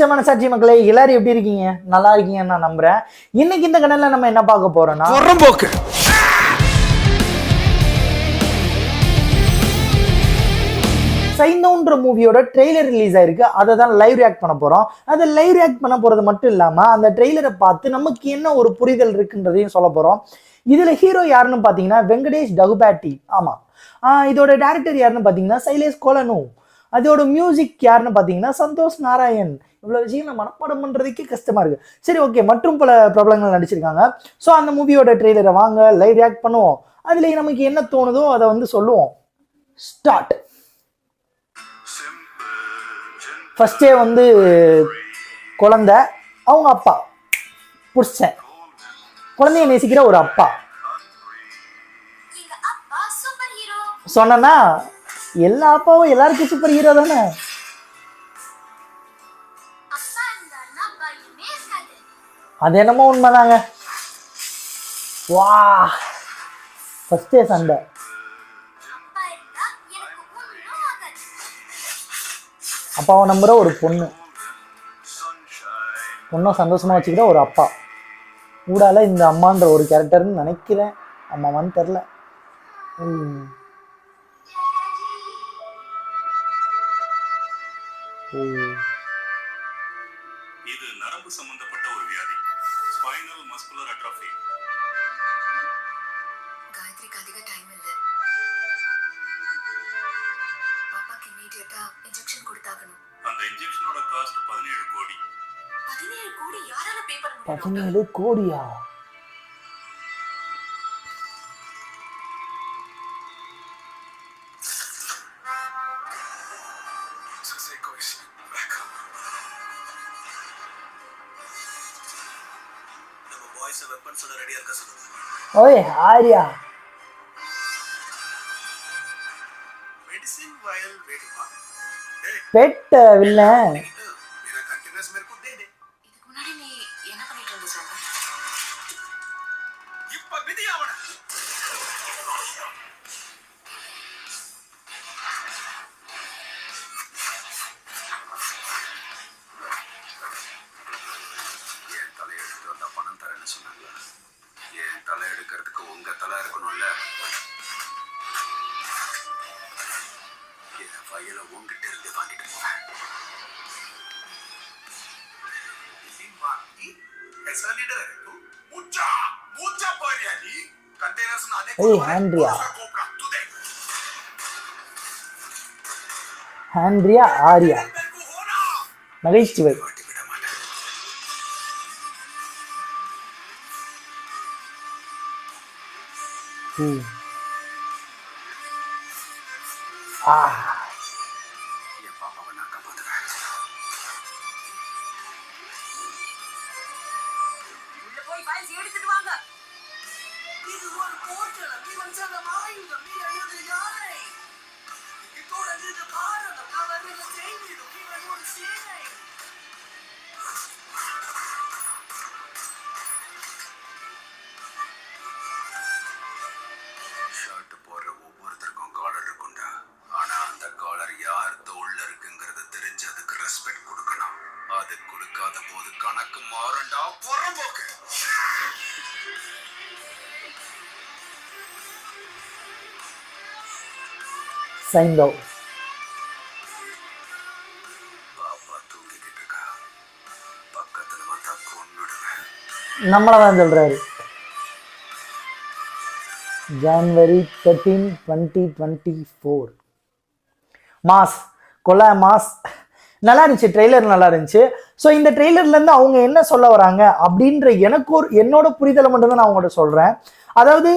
நமஸ்தே மனசாட்சி மக்களே, எல்லாரும் எப்படி இருக்கீங்க? நல்லா இருக்கீங்கன்னு நான் நம்புறேன். இன்னைக்கு இந்த கணல்ல நம்ம என்ன பார்க்க போறோம்னா, புறம்போக்கு சைந்தோன்ற மூவியோட ட்ரெய்லர் ரிலீஸ் ஆயிருக்கு. அதை தான் லைவ் ரியாக்ட் பண்ண போறோம். அதை லைவ் ரியாக்ட் பண்ண போறது மட்டும் இல்லாம அந்த ட்ரெய்லரை பார்த்து நமக்கு என்ன ஒரு புரிதல் இருக்குன்றதையும் சொல்ல போறோம். இதுல ஹீரோ யாருன்னு பாத்தீங்கன்னா வெங்கடேஷ் டகுபாட்டி. ஆமா, இதோட டைரக்டர் யாருன்னு பாத்தீங்கன்னா சைலேஷ் கோலனு. அதோட மியூசிக் யாருன்னு பாத்தீங்கன்னா சந்தோஷ் நாராயண். இவ்வளவு விஷயம் நான் மனப்பாடம் பண்றதுக்கே கஷ்டமா இருக்கு. சரி, ஓகே, மற்றும் பல பிரபலங்கள் நடிச்சிருக்காங்க. ஸோ அந்த மூவியோட ட்ரெய்லரை வாங்க லைவ் ரியாக்ட் பண்ணுவோம். அதுல நமக்கு என்ன தோணுதோ அதை வந்து சொல்லுவோம். ஸ்டார்ட். ஃபர்ஸ்டே வந்து குழந்தை, அவங்க அப்பா, புருஷன், குழந்தைய நேசிக்கிற ஒரு அப்பா. சொன்னா எல்லா அப்பாவும் எல்லாருக்கும் சூப்பர் ஹீரோ தானே. அது என்னமோ உண்மைதாங்க. வா, ஃபர்ஸ்டே சண்டை. அப்பாவை நம்புற ஒரு பொண்ணை சந்தோஷமா வச்சுக்கிற ஒரு அப்பா. ஊடால இந்த அம்மான்ற ஒரு கேரக்டர்னு நினைக்கிறேன். அம்மாவான்னு தெரில. இது நரம்பு சம்பந்தப்பட்ட ஒரு வியாதி, ஸ்பைனல் மஸ்குலர் அட்ரோஃபி. காயத்ரிக்கு அதிக டைம் இல்ல. பாப்பாக்கு இமிடியேட்டா இன்ஜெக்ஷன் கொடுத்தாகணும். அந்த இன்ஜெக்ஷனோட காஸ்ட் 17 கோடி. 17 கோடி யாரால பே பண்ண முடியும்? 17 கோடியா? ஓய் ஆரியா, பெட் வில்லன். இதுக்கு முன்னாடி நீ என்ன பண்ணிட்டு இருந்த சார்? இப்ப விதியாவன என் தலையெடுத்து வந்தா பணம் தரேன்னு சொன்னாங்க. என் தலை எடுக்கிறதுக்கு உங்க தலை இருக்கணும்ல. என் ஃபைல உங்ககிட்ட இருந்து வாங்கிட்டு போவேன். ஏய் ஆண்ட்ரியா, ஆண்ட்ரியா ஆரியா நகைச்சுவை. எடுத்துட்டு வாங்க. இது ஒரு போர்ட்டல். நீ வந்தத மாயுங்க. நீ அழுது யாரை? இதோட இது பாரதம். நான் வரல செய்திடு. நீ ஒரு சீனை. ஷர்ட் போடுற ஒவ்வொருத்தருக்கும் காலர் இருக்கும்டா. ஆனா அந்த காலர் யார் தோல்ல இருக்குங்கிறத தெரிஞ்சு அதுக்கு ரெஸ்பெக்ட் கொடுக்கணும். அது கொடுக்காத போது கணக்கு மாறண்டா. புறம்போக்கு. சைந்தோ பாப்பா தூங்கிக்கிட்டு இருக்கா. பக்கத்துல வந்தா கொன்னுடுவேன். நம்மளதான் சொல்றாரு. ஜனவரி 13, 2024. மாஸ் கொலா மாஸ். நல்லா இருந்துச்சு, ட்ரெய்லர் நல்லா இருந்துச்சு. ஸோ இந்த ட்ரெய்லர்லேருந்து அவங்க என்ன சொல்ல வராங்க அப்படின்ற என்னோட புரிதலை மட்டும்தான் நான் உங்கள்கிட்ட சொல்கிறேன். அதாவது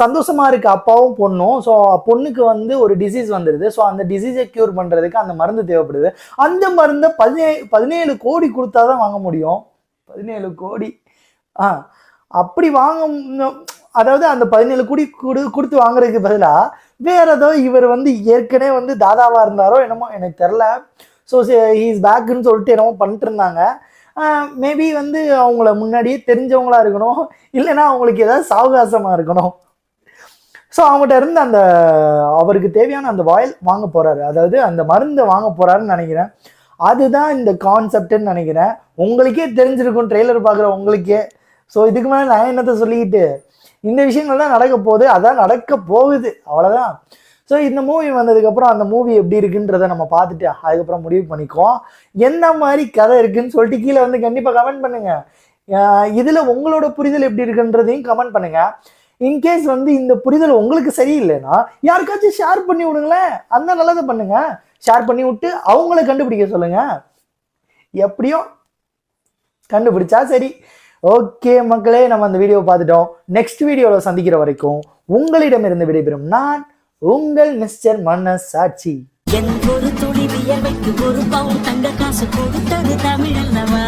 சந்தோஷமா இருக்கு அப்பாவும் பொண்ணும். ஸோ பொண்ணுக்கு வந்து ஒரு டிசீஸ் வந்துடுது. ஸோ அந்த டிசீஸை க்யூர் பண்ணுறதுக்கு அந்த மருந்து தேவைப்படுது. அந்த மருந்தை 17 கோடி கொடுத்தா தான் வாங்க முடியும். 17 கோடி அப்படி வாங்க. அதாவது அந்த 17 கோடி கொடுத்து வாங்குறதுக்கு பதிலாக வேற ஏதோ இவர் வந்து ஏற்கனவே வந்து தாதாவா இருந்தாரோ என்னமோ எனக்கு தெரில. ஸோ ஹீஸ் பேக்குன்னு சொல்லிட்டு என்னமோ பண்ணிட்டு இருந்தாங்க. மேபி வந்து அவங்கள முன்னாடியே தெரிஞ்சவங்களா இருக்கணும், இல்லைன்னா அவங்களுக்கு ஏதாவது சாவகாசமாக இருக்கணும். ஸோ அவங்ககிட்ட இருந்து அந்த அவருக்கு தேவையான அந்த வாயில் வாங்க போறாரு, அதாவது அந்த மருந்தை வாங்க போறாருன்னு நினைக்கிறேன். அதுதான் இந்த கான்செப்ட்னு நினைக்கிறேன். உங்களுக்கே தெரிஞ்சிருக்கும் ட்ரெய்லர் பார்க்குற உங்களுக்கே. ஸோ இதுக்கு மேலே நான் என்னத்தை சொல்லிக்கிட்டு, இந்த விஷயங்கள் தான் நடக்க போகுது, அதான் நடக்க போகுது, அவ்வளோதான். ஸோ இந்த மூவி வந்ததுக்கப்புறம் அந்த மூவி எப்படி இருக்குன்றதை நம்ம பார்த்துட்டு அதுக்கப்புறம் முடிவு பண்ணிக்குவோம். என்ன மாதிரி கதை இருக்குன்னு சொல்லிட்டு கீழே வந்து கண்டிப்பாக கமெண்ட் பண்ணுங்கள். இதில் உங்களோட புரிதல் எப்படி இருக்குன்றதையும் கமெண்ட் பண்ணுங்கள். இன்கேஸ் வந்து இந்த புரிதல் உங்களுக்கு சரியில்லைன்னா யாருக்காச்சும் ஷேர் பண்ணி விடுங்களேன். அந்த நல்லதை பண்ணுங்க. ஷேர் பண்ணி விட்டு அவங்கள கண்டுபிடிக்க சொல்லுங்க. எப்படியோ கண்டுபிடிச்சா சரி. ஓகே மக்களே, நம்ம அந்த வீடியோவை பார்த்துட்டோம். நெக்ஸ்ட் வீடியோவில் சந்திக்கிற வரைக்கும் உங்களிடமிருந்து விடைபெறும் நான் உங்கள் மிஸ்டர் மனசாட்சி. என் ஒரு துளி வியர்வைக்கு ஒரு பவுன் தங்க காசு கொடுத்தது தமிழ் அல்லவா?